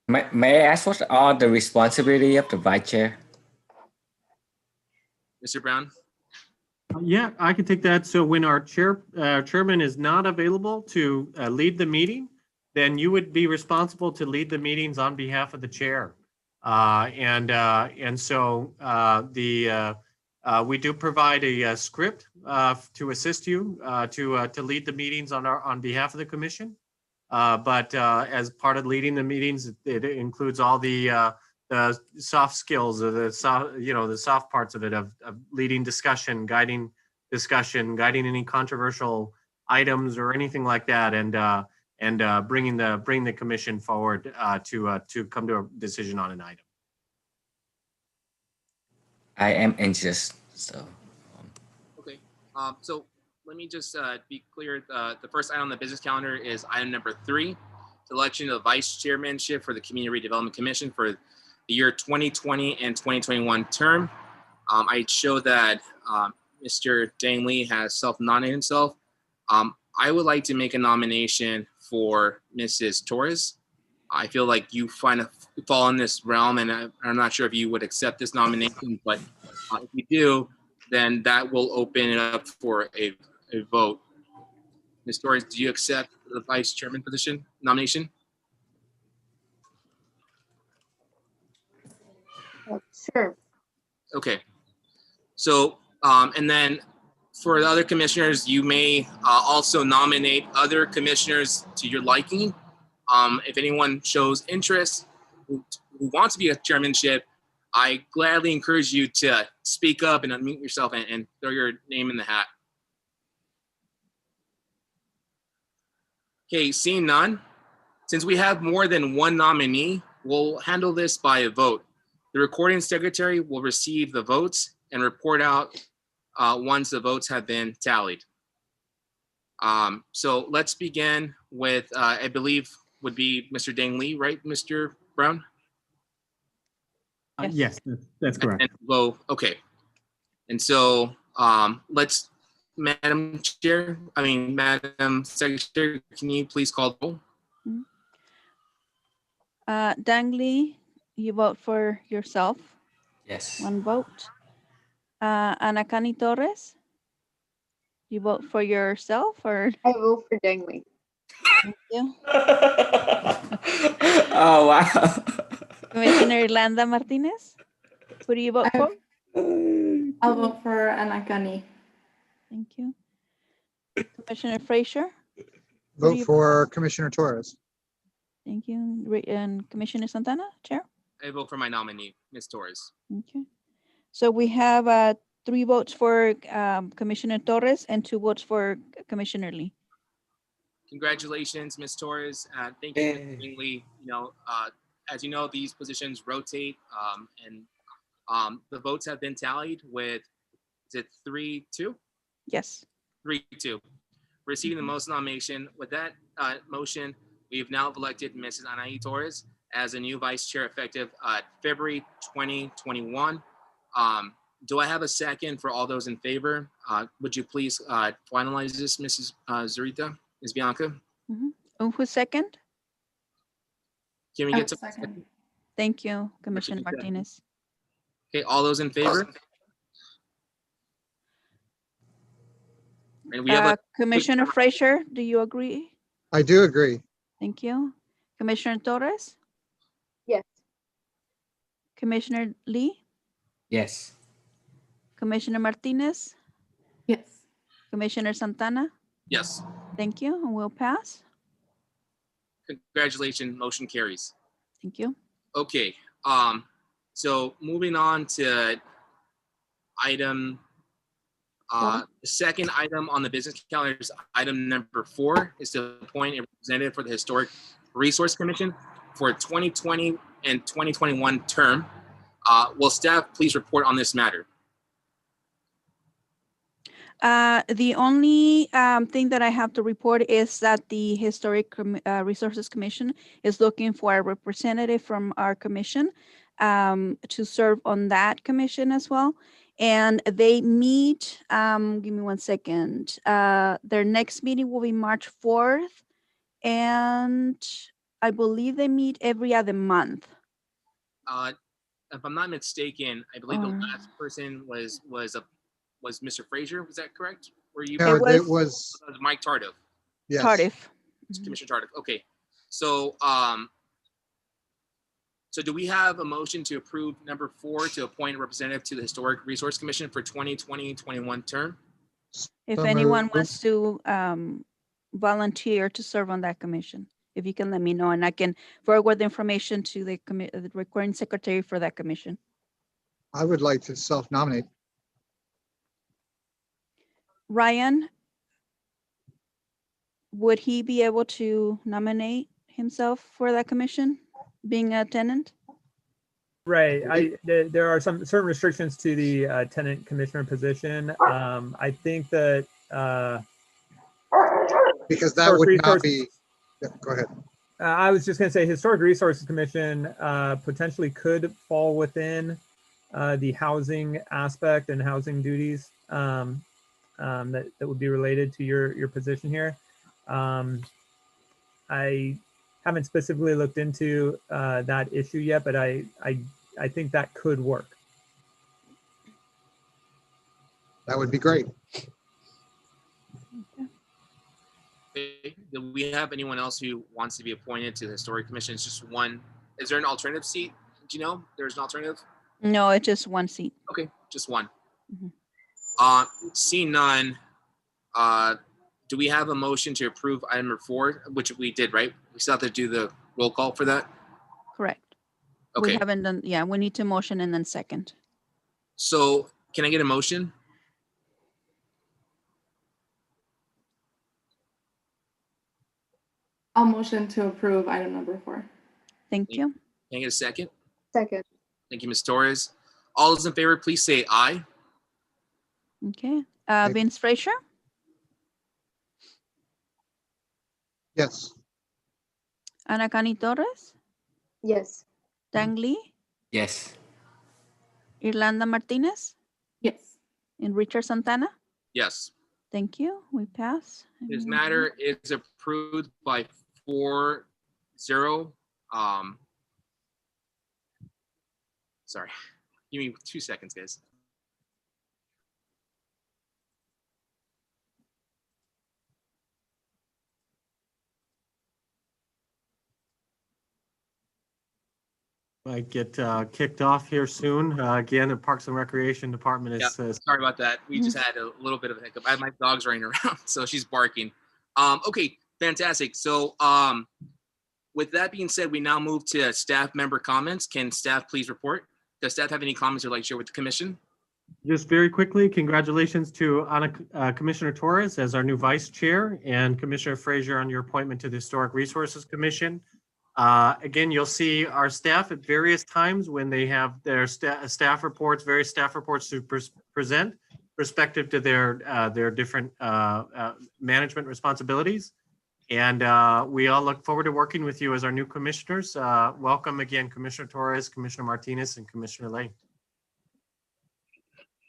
Speaker 15: May I ask what are the responsibility of the vice chair?
Speaker 2: Mr. Brown?
Speaker 8: Yeah, I can take that. So when our chairman is not available to lead the meeting, then you would be responsible to lead the meetings on behalf of the chair. And so we do provide a script to assist you to lead the meetings on behalf of the commission. But as part of leading the meetings, it includes all the soft skills, or the soft parts of it, of leading discussion, guiding any controversial items or anything like that, and bring the commission forward to come to a decision on an item.
Speaker 15: I am anxious. So.
Speaker 2: Okay. So let me just be clear. The first item on the business calendar is item number 3, the election of vice chairmanship for the Community Redevelopment Commission for the year 2020 and 2021 term. I show that Mr. Dang Lee has self-nominated himself. I would like to make a nomination for Mrs. Torres. I feel like you fall in this realm, and I'm not sure if you would accept this nomination, but if you do, then that will open it up for a vote. Ms. Torres, do you accept the vice chairman position nomination?
Speaker 16: Sure.
Speaker 2: Okay. So, and then for the other commissioners, you may also nominate other commissioners to your liking. If anyone shows interest who wants to be a chairmanship, I gladly encourage you to speak up and unmute yourself and throw your name in the hat. Okay, seeing none, since we have more than one nominee, we'll handle this by a vote. The recording secretary will receive the votes and report out once the votes have been tallied. So let's begin with, I believe would be Mr. Dang Lee, right, Mr. Brown?
Speaker 8: Yes, that's correct.
Speaker 2: Okay. And so let's, Madam Secretary, can you please call the roll?
Speaker 1: Dang Lee, you vote for yourself.
Speaker 15: Yes.
Speaker 1: 1 vote. Ana Cani Torres, you vote for yourself, or?
Speaker 16: I vote for Dang Lee.
Speaker 1: Thank you.
Speaker 15: Oh, wow.
Speaker 1: Commissioner Irlanda Martinez, who do you vote for?
Speaker 17: I'll vote for Ana Cani.
Speaker 1: Thank you. Commissioner Frazier? Who do
Speaker 3: Vote
Speaker 1: you-
Speaker 3: for Commissioner Torres.
Speaker 1: Thank you. And Commissioner Santana, Chair?
Speaker 2: I vote for my nominee, Ms. Torres.
Speaker 1: Okay. So we have 3 votes for Commissioner Torres and 2 votes for Commissioner Lee.
Speaker 2: Congratulations, Ms. Torres. Thank you, Ms. Bingley. As you know, these positions rotate, and the votes have been tallied with, is it 3-2?
Speaker 1: Yes.
Speaker 2: 3-2. Receiving the most nomination. With that motion, we've now elected Mrs. Anaí Torres as a new vice chair effective February 2021. Do I have a second for all those in favor? Would you please finalize this, Mrs. Zurita, Ms. Bianca?
Speaker 1: Who's second?
Speaker 2: Can we get to
Speaker 17: Second.
Speaker 1: Thank you, Commissioner Martinez.
Speaker 2: Okay, all those in favor? And we have a
Speaker 1: Commissioner Frazier, do you agree?
Speaker 3: I do agree.
Speaker 1: Thank you. Commissioner Torres?
Speaker 16: Yes.
Speaker 1: Commissioner Lee?
Speaker 15: Yes.
Speaker 1: Commissioner Martinez?
Speaker 17: Yes.
Speaker 1: Commissioner Santana?
Speaker 2: yes.
Speaker 1: Thank you, and we'll pass.
Speaker 2: Congratulations, motion carries.
Speaker 1: Thank you.
Speaker 2: Okay, so moving on to item, the second item on the business calendar is item number 4, is to appoint a representative for the Historic Resource Commission for 2020 and 2021 term. Will staff please report on this matter?
Speaker 1: The only thing that I have to report is that the Historic Resources Commission is looking for a representative from our commission to serve on that commission as well. And they meet, give me one second. Their next meeting will be March 4th. And I believe they meet every other month.
Speaker 2: If I'm not mistaken, I believe the last person was Mr. Frazier. Was that correct? Were you?
Speaker 3: No, it was
Speaker 2: Mike Tardif.
Speaker 3: yes.
Speaker 1: Tardif.
Speaker 2: Commissioner Tardif. Okay. So, so do we have a motion to approve number 4 to appoint a representative to the Historic Resource Commission for 2020-21 term?
Speaker 1: If
Speaker 3: So
Speaker 1: anyone
Speaker 3: moved.
Speaker 1: wants to volunteer to serve on that commission, if you can let me know, and I can forward the information to the recording secretary for that commission.
Speaker 3: I would like to self-nominate.
Speaker 1: Ryan, would he be able to nominate himself for that commission, being a tenant?
Speaker 6: Right. There are some certain restrictions to the tenant commissioner position. I think that
Speaker 3: Because that would not be, yeah, go ahead.
Speaker 6: I was just going to say Historic Resources Commission potentially could fall within the housing aspect and housing duties that would be related to your position here. I haven't specifically looked into that issue yet, but I think that could work.
Speaker 3: That would be great.
Speaker 2: Okay. Do we have anyone else who wants to be appointed to the Historic Commission? It's just one. Is there an alternative seat? Do you know there's an alternative?
Speaker 1: No, it's just one seat.
Speaker 2: Okay, just one.
Speaker 1: Mhm.
Speaker 2: Seeing none, do we have a motion to approve item number 4, which we did, right? We still have to do the roll call for that?
Speaker 1: Correct.
Speaker 2: Okay.
Speaker 1: We haven't done, yeah, we need to motion and then second.
Speaker 2: So can I get a motion?
Speaker 17: I'll motion to approve item number 4.
Speaker 1: Thank you.
Speaker 2: Can I get a second?
Speaker 16: Second.
Speaker 2: Thank you, Ms. Torres. All those in favor, please say aye.
Speaker 1: Okay. Vince Frazier,
Speaker 3: Yes.
Speaker 1: Ana Cani Torres,
Speaker 16: Yes.
Speaker 1: Dang Lee,
Speaker 15: Yes.
Speaker 1: Irlanda Martinez,
Speaker 17: Yes.
Speaker 1: and Richard Santana.
Speaker 2: Yes.
Speaker 1: Thank you. We pass.
Speaker 2: This matter is approved by 4-0. Sorry, give me 2 seconds, guys.
Speaker 8: Might get kicked off here soon. Again, the Parks and Recreation Department is
Speaker 2: Sorry about that. We just had a little bit of a hiccup. I have my dog's running around, so she's barking. Okay, Fantastic. So with that being said, we now move to staff member comments. Can staff please report? Does staff have any comments they'd like to share with the commission?
Speaker 8: Just very quickly, congratulations to Commissioner Torres as our new vice chair and Commissioner Frazier on your appointment to the Historic Resources Commission. Again, you'll see our staff at various times when they have their staff reports, various staff reports to present respective to their different management responsibilities. And we all look forward to working with you as our new commissioners. Welcome again, Commissioner Torres, Commissioner Martinez, and Commissioner Lay.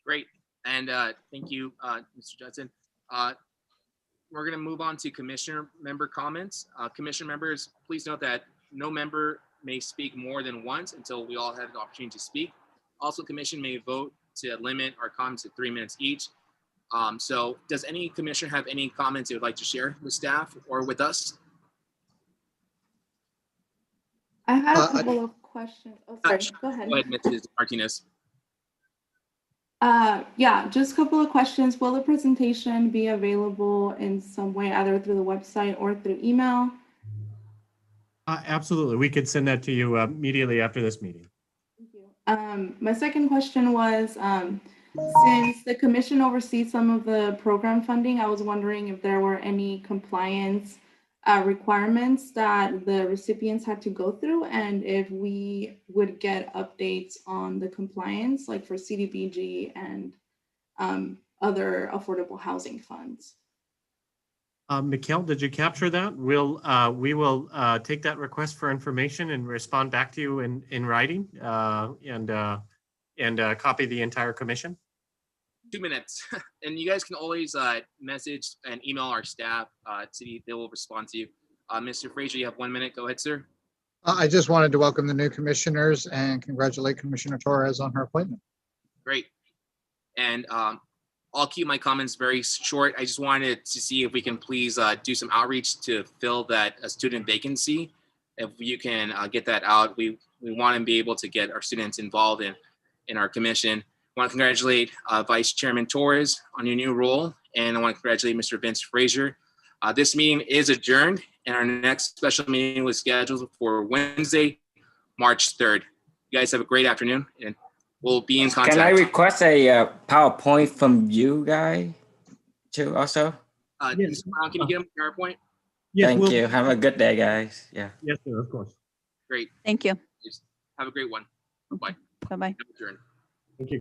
Speaker 2: Great. And thank you, Mr. Judson. We're going to move on to commissioner member comments. Commissioner members, please note that no member may speak more than once until we all have the opportunity to speak. Also, commission may vote to limit our comments to 3 minutes each. So does any commissioner have any comments they would like to share with staff or with us?
Speaker 17: I had a couple of questions. Oh, sorry, go ahead.
Speaker 2: Go ahead, Mrs. Martinez.
Speaker 17: Yeah, just a couple of questions. Will the presentation be available in some way, either through the website or through email?
Speaker 8: Absolutely. We could send that to you immediately after this meeting.
Speaker 17: Thank you. My second question was, since the commission oversees some of the program funding, I was wondering if there were any compliance requirements that the recipients had to go through, and if we would get updates on the compliance, like for CDBG and other affordable housing funds.
Speaker 8: Mikhail, did you capture that? We will take that request for information and respond back to you in writing and copy the entire commission.
Speaker 2: 2 minutes. And you guys can always message and email our staff. They will respond to you. Mr. Frazier, you have 1 minute. Go ahead, sir.
Speaker 3: I just wanted to welcome the new commissioners and congratulate Commissioner Torres on her appointment.
Speaker 2: Great. And I'll keep my comments very short. I just wanted to see if we can please do some outreach to fill that student vacancy. If you can get that out, we want to be able to get our students involved in our commission. I want to congratulate Vice Chairman Torres on your new role, and I want to congratulate Mr. Vince Frazier. This meeting is adjourned, and our next special meeting was scheduled for Wednesday, March 3rd. You guys have a great afternoon, and we'll be in contact.
Speaker 15: Can I request a PowerPoint from you guys too also?
Speaker 2: Yes. Mr. Brown, can you get him a PowerPoint?
Speaker 8: Yes,
Speaker 15: Thank you. Have a good day, guys. Yeah.
Speaker 8: Yes, sir, of course.
Speaker 2: Great.
Speaker 1: Thank you.
Speaker 2: Have a great one. Bye-bye.
Speaker 1: Bye-bye.
Speaker 2: Adjourned.
Speaker 8: Thank you.